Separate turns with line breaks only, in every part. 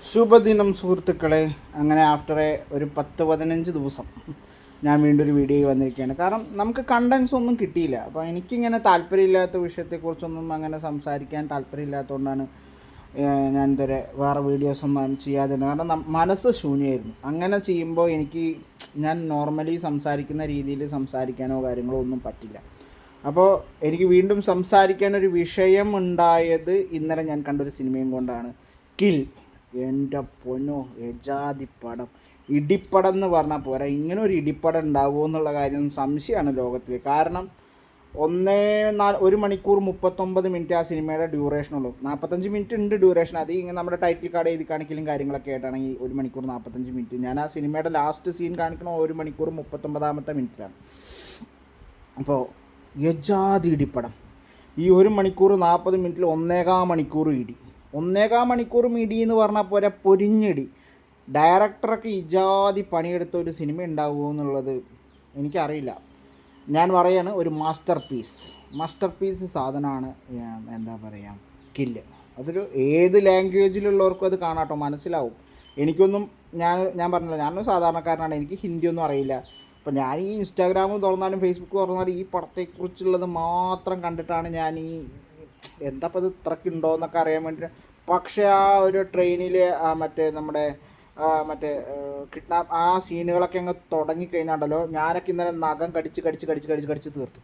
ശുഭദിനം സുഹൃത്തുക്കളെ. അങ്ങനെ ആഫ്റ്റർ ഒരു 10-15 ദിവസം ഞാൻ വീണ്ടും ഒരു വീഡിയോ വന്നിരിക്കുകയാണ്. കാരണം നമുക്ക് കണ്ടൻസ് ഒന്നും കിട്ടിയില്ല. അപ്പോൾ എനിക്കിങ്ങനെ താല്പര്യമില്ലാത്ത വിഷയത്തെക്കുറിച്ചൊന്നും അങ്ങനെ സംസാരിക്കാൻ താല്പര്യമില്ലാത്തതുകൊണ്ടാണ് ഞാൻ ഇതുവരെ വേറെ വീഡിയോസൊന്നും ചെയ്യാതിരുന്നത്. കാരണം മനസ്സ് ശൂന്യമായിരുന്നു. അങ്ങനെ ചെയ്യുമ്പോൾ ഞാൻ നോർമലി സംസാരിക്കുന്ന രീതിയിൽ സംസാരിക്കാനോ കാര്യങ്ങളോ ഒന്നും പറ്റില്ല. അപ്പോൾ എനിക്ക് വീണ്ടും സംസാരിക്കാനൊരു വിഷയം ഉണ്ടായത് ഇന്നലെ ഞാൻ കണ്ടൊരു സിനിമയും കൊണ്ടാണ്. കിൽ. എൻ്റെ പൊന്നോ, എജാതി പടം. ഇടിപ്പടം എന്ന് പറഞ്ഞാൽ പോരാ, ഇങ്ങനെ ഒരു ഇടിപ്പടം ഉണ്ടാവുമോ എന്നുള്ള കാര്യം സംശയമാണ് ലോകത്തിൽ. കാരണം 1 മണിക്കൂർ 39 മിനിറ്റ് ആ സിനിമയുടെ ഡ്യൂറേഷനുള്ളൂ. 45 മിനിറ്റ് ഉണ്ട് ഡ്യൂറേഷൻ. അത് ഇങ്ങനെ നമ്മുടെ ടൈറ്റിൽ കാർഡ് എഴുതി കാണിക്കലും കാര്യങ്ങളൊക്കെ ആയിട്ടാണെങ്കിൽ 1 മണിക്കൂർ 45 മിനിറ്റ്. ഞാൻ ആ സിനിമയുടെ ലാസ്റ്റ് സീൻ കാണിക്കണ 1 മണിക്കൂർ 39 മിനിറ്റിലാണ്. അപ്പോൾ യജാതി ഇടിപ്പടം. ഈ 1 മണിക്കൂർ 40 മിനിറ്റിൽ 1.25 മണിക്കൂർ ഇടി. 1.25 മണിക്കൂർ ഇടി എന്ന് പറഞ്ഞാൽ പോരാ, പൊരിഞ്ഞിടി. ഡയറക്ടറൊക്കെ ഇജാതി പണിയെടുത്ത ഒരു സിനിമ ഉണ്ടാവുമോ എന്നുള്ളത് എനിക്കറിയില്ല. ഞാൻ പറയാണ്, ഒരു മാസ്റ്റർ പീസ് സാധനമാണ്. എന്താ പറയുക, കില്ല്. അതൊരു ഏത് ലാംഗ്വേജിലുള്ളവർക്കും അത് കാണാട്ടോ, മനസ്സിലാവും. എനിക്കൊന്നും ഞാൻ പറഞ്ഞില്ല, ഞാനൊരു സാധാരണക്കാരനാണ്, എനിക്ക് ഹിന്ദിയൊന്നും അറിയില്ല. അപ്പോൾ ഞാൻ ഈ ഇൻസ്റ്റാഗ്രാം തുറന്നാലും ഫേസ്ബുക്ക് തുറന്നാലും ഈ പടത്തെക്കുറിച്ചുള്ളത് മാത്രം കണ്ടിട്ടാണ് ഞാൻ എന്താ ഇപ്പോൾ ഇത് ഇത്രയ്ക്കുണ്ടോ എന്നൊക്കെ അറിയാൻ വേണ്ടിയിട്ട്. പക്ഷേ ആ ഒരു ട്രെയിനിൽ നമ്മുടെ കിഡ്നാപ്പ് ആ സീനുകളൊക്കെ അങ്ങ് തുടങ്ങിക്കഴിഞ്ഞാണ്ടല്ലോ, ഞാനൊക്കെ ഇന്നലെ നഖം കടിച്ച് തീർത്തു.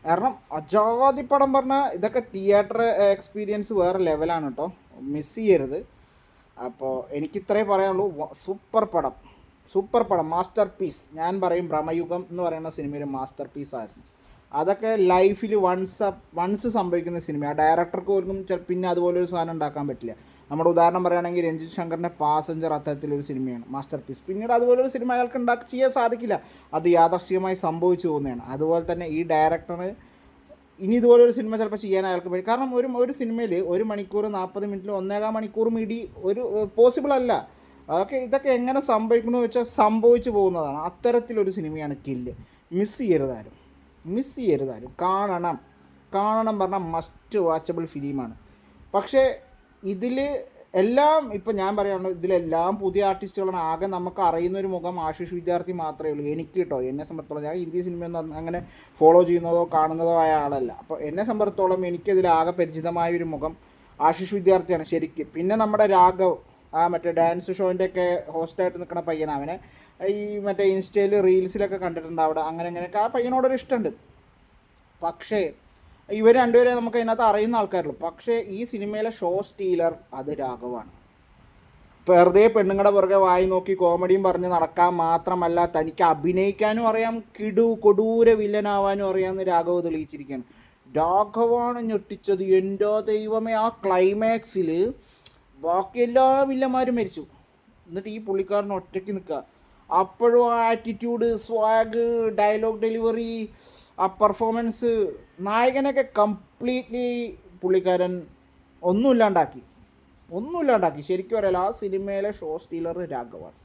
കാരണം അജാതി പടം പറഞ്ഞാൽ ഇതൊക്കെ തിയേറ്റർ എക്സ്പീരിയൻസ് വേറെ ലെവലാണ് കേട്ടോ, മിസ് ചെയ്യരുത്. അപ്പോൾ എനിക്കിത്രേ പറയാനുള്ളൂ. സൂപ്പർ പടം, മാസ്റ്റർ പീസ്. ഞാൻ പറയും ഭ്രമയുഗം എന്ന് പറയുന്ന സിനിമ ഒരു മാസ്റ്റർ പീസായിരുന്നു. അതൊക്കെ ലൈഫിൽ വൺസ് സംഭവിക്കുന്ന സിനിമ. ആ ഡയറക്ടർക്ക് പോലും പിന്നെ അതുപോലൊരു സാധനം ഉണ്ടാക്കാൻ പറ്റില്ല. നമ്മുടെ ഉദാഹരണം പറയുകയാണെങ്കിൽ രഞ്ജിത് ശങ്കറിൻ്റെ പാസഞ്ചർ അത്തരത്തിലൊരു സിനിമയാണ് മാസ്റ്റർ പീസ്. പിന്നീട് അതുപോലൊരു സിനിമ അയാൾക്ക് ചെയ്യാൻ സാധിക്കില്ല, അത് യാദർശികമായി സംഭവിച്ചു പോകുന്നതാണ്. അതുപോലെ തന്നെ ഈ ഡയറക്ടറിന് ഇനി ഇതുപോലൊരു സിനിമ ചിലപ്പോൾ ചെയ്യാൻ അയാൾക്ക് പറ്റും. കാരണം ഒരു സിനിമയിൽ 1 മണിക്കൂർ 40 മിനിറ്റിൽ 1.25 മണിക്കൂർ ഇടി ഒരു പോസിബിൾ അല്ല. ഇതൊക്കെ എങ്ങനെ സംഭവിക്കണമെന്ന് വെച്ചാൽ സംഭവിച്ചു പോകുന്നതാണ്. അത്തരത്തിലൊരു സിനിമയാണ് കില്ല്. മിസ് ചെയ്യരുതാരും. കാണണം പറഞ്ഞാൽ മസ്റ്റ് വാച്ചബിൾ ഫിലിമാണ്. പക്ഷേ ഇതിൽ എല്ലാം ഇപ്പം ഞാൻ പറയാനുള്ളത്, ഇതിലെല്ലാം പുതിയ ആർട്ടിസ്റ്റുകളാണ്. ആകെ നമുക്ക് അറിയുന്നൊരു മുഖം ആശിഷ് വിദ്യാർത്ഥി മാത്രമേ ഉള്ളൂ എനിക്ക് കേട്ടോ. എന്നെ സംബന്ധിച്ചോളം, ഞാൻ ഹിന്ദി സിനിമയൊന്നും അങ്ങനെ ഫോളോ ചെയ്യുന്നതോ കാണുന്നതോ ആയ ആളല്ല. അപ്പോൾ എന്നെ സംബന്ധിച്ചോളം എനിക്കതിലാകെ പരിചിതമായൊരു മുഖം ആശിഷ് വിദ്യാർത്ഥിയാണ് ശരിക്കും. പിന്നെ നമ്മുടെ രാഘവ്, മറ്റേ ഡാൻസ് ഷോൻ്റെയൊക്കെ ഹോസ്റ്റായിട്ട് നിൽക്കുന്ന പയ്യനാണ്. അവനെ ഈ ഇൻസ്റ്റയിൽ റീൽസിലൊക്കെ കണ്ടിട്ടുണ്ട്. അവിടെ അങ്ങനെയൊക്കെ ആ പയ്യനോടൊരു ഇഷ്ടമുണ്ട്. പക്ഷേ ഇവർ രണ്ടുപേരെ നമുക്ക് അതിനകത്ത് അറിയുന്ന ആൾക്കാരുള്ളൂ. പക്ഷേ ഈ സിനിമയിലെ ഷോ സ്റ്റീലർ അത് രാഘവാണ്. വെറുതെ പെണ്ണുങ്ങളുടെ പുറകെ വായി നോക്കി കോമഡിയും പറഞ്ഞ് നടക്കാൻ മാത്രമല്ല, തനിക്ക് അഭിനയിക്കാനും അറിയാം, കൊടൂര വില്ലനാവാനും അറിയാമെന്ന് രാഘവ് തെളിയിച്ചിരിക്കുകയാണ്. രാഘവാണ് ഞെട്ടിച്ചത്. എൻ്റെ ദൈവമേ, ആ ക്ലൈമാക്സിൽ ബാക്കി എല്ലാ വില്ലന്മാരും മരിച്ചു, എന്നിട്ട് ഈ പുള്ളിക്കാരൻ ഒറ്റയ്ക്ക് നിൽക്കുക. അപ്പോഴും ആ ആറ്റിറ്റ്യൂഡ്, സ്വാഗ്, ഡയലോഗ് ഡെലിവറി, ആ പെർഫോമൻസ്, നായകനൊക്കെ കംപ്ലീറ്റ്ലി പുള്ളിക്കാരൻ ഒന്നുമില്ലാണ്ടാക്കി. ശരിക്കും പറയാം, ആ സിനിമയിലെ ഷോ സ്റ്റീലർ രാഘവാണ്.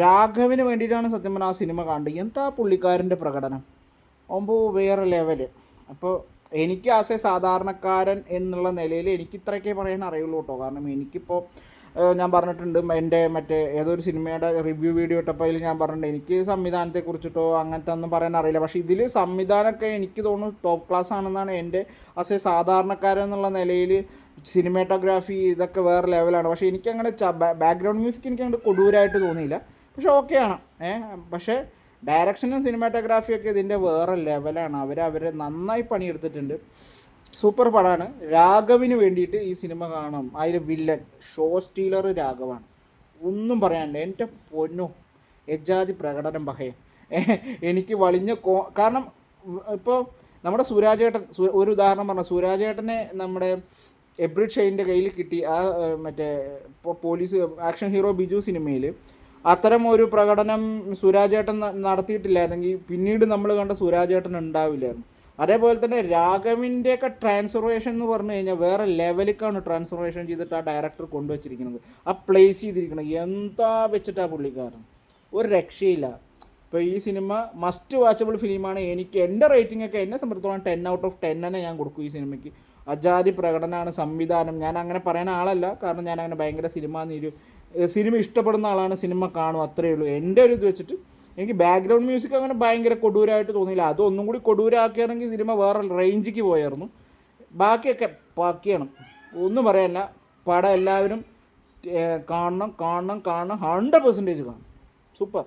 രാഘവിന് വേണ്ടിയിട്ടാണ് സത്യം പറഞ്ഞാൽ ആ സിനിമ കണ്ടത്. എന്താ പുള്ളിക്കാരൻ്റെ പ്രകടനം, ആകുമ്പോൾ വേറെ ലെവല്. അപ്പോൾ എനിക്ക് ആസ് എ സാധാരണക്കാരൻ എന്നുള്ള നിലയിൽ എനിക്ക് ഇത്രയൊക്കെ പറയാൻ അറിയുള്ളൂ കേട്ടോ. കാരണം എനിക്കിപ്പോൾ ഞാൻ പറഞ്ഞിട്ടുണ്ട്, എൻ്റെ ഏതൊരു സിനിമയുടെ റിവ്യൂ വീഡിയോ ഇട്ടപ്പോൾ അതിൽ ഞാൻ പറഞ്ഞിട്ടുണ്ട് എനിക്ക് സംവിധാനത്തെക്കുറിച്ചിട്ടോ അങ്ങനത്തെ ഒന്നും പറയാൻ അറിയില്ല. പക്ഷേ ഇതിൽ സംവിധാനമൊക്കെ എനിക്ക് തോന്നുന്നു ടോപ്പ് ക്ലാസ് ആണെന്നാണ് എൻ്റെ ആസ് എ സാധാരണക്കാരൻ എന്നുള്ള നിലയിൽ. സിനിമാറ്റോഗ്രാഫി ഇതൊക്കെ വേറെ ലെവലാണ്. പക്ഷേ എനിക്കങ്ങനെ ബാക്ക്ഗ്രൗണ്ട് മ്യൂസിക് എനിക്കങ്ങോട്ട് കൊടൂരായിട്ട് തോന്നിയില്ല. പക്ഷേ ഓക്കെയാണ്. പക്ഷേ ഡയറക്ഷനും സിനിമാറ്റോഗ്രാഫിയൊക്കെ ഇതിൻ്റെ വേറെ ലെവലാണ്. അവരെ നന്നായി പണിയെടുത്തിട്ടുണ്ട്. സൂപ്പർ പടമാണ്. രാഘവിന് വേണ്ടിയിട്ട് ഈ സിനിമ കാണാം. അതിൽ വില്ലൻ ഷോ സ്റ്റീലർ രാഘവാണ്, ഒന്നും പറയാനില്ല. എൻ്റെ പൊന്നോ, എജാതി പ്രകടനം പഹേ. എനിക്ക് കാരണം ഇപ്പോൾ നമ്മുടെ സുരാജേട്ടൻ, ഒരു ഉദാഹരണം പറഞ്ഞാൽ സുരാജേട്ടനെ നമ്മുടെ എബ്രിഡ് ഷെയ്ൻ്റെ കയ്യിൽ കിട്ടി. ആ പോലീസ് ആക്ഷൻ ഹീറോ ബിജു സിനിമയിൽ അത്തരം ഒരു പ്രകടനം സുരാജേട്ടൻ നടത്തിയിട്ടില്ലായിരുന്നെങ്കിൽ പിന്നീട് നമ്മൾ കണ്ട സുരാജേട്ടൻ ഉണ്ടാവില്ലായിരുന്നു. അതേപോലെ തന്നെ രാഘവിൻ്റെയൊക്കെ ട്രാൻസ്ഫോർമേഷൻ എന്ന് പറഞ്ഞു കഴിഞ്ഞാൽ വേറെ ലെവലിലേക്കാണ് ട്രാൻസ്ഫോർമേഷൻ ചെയ്തിട്ട് ആ ഡയറക്ടർ കൊണ്ടുവച്ചിരിക്കുന്നത്, ആ പ്ലേസ് ചെയ്തിരിക്കുന്നത്. എന്താ വെച്ചിട്ടാ പുള്ളിക്കാരൻ, ഒരു രക്ഷയില്ല. ഇപ്പോൾ ഈ സിനിമ മസ്റ്റ് വാച്ചബിൾ ഫിലിമാണ്. എൻ്റെ റേറ്റിംഗ് ഒക്കെ എന്നെ സംബന്ധിച്ചിടത്തോളം 10 ഔട്ട് ഓഫ് 10 തന്നെ ഞാൻ കൊടുക്കും ഈ സിനിമയ്ക്ക്. അജാതി പ്രകടനമാണ്, സംവിധാനം. ഞാൻ അങ്ങനെ പറയുന്ന ആളല്ല, കാരണം ഞാൻ അങ്ങനെ ഭയങ്കര സിനിമ ഇഷ്ടപ്പെടുന്ന ആളാണ്, സിനിമ കാണും, അത്രയേ ഉള്ളൂ. എൻ്റെ ഒരു ഇത് വെച്ചിട്ട് എനിക്ക് ബാക്ക്ഗ്രൗണ്ട് മ്യൂസിക് അങ്ങനെ ഭയങ്കര കൊടൂരമായിട്ട് തോന്നിയില്ല. അതൊന്നും കൂടി കൊടൂരാക്കുകയാണെങ്കിൽ സിനിമ വേറെ റേഞ്ചിക്ക് പോയായിരുന്നു. ബാക്കിയൊക്കെ പക്കയാണ്, ഒന്നും പറയാനില്ല. പടം എല്ലാവരും കാണണം 100% കാണണം. സൂപ്പർ.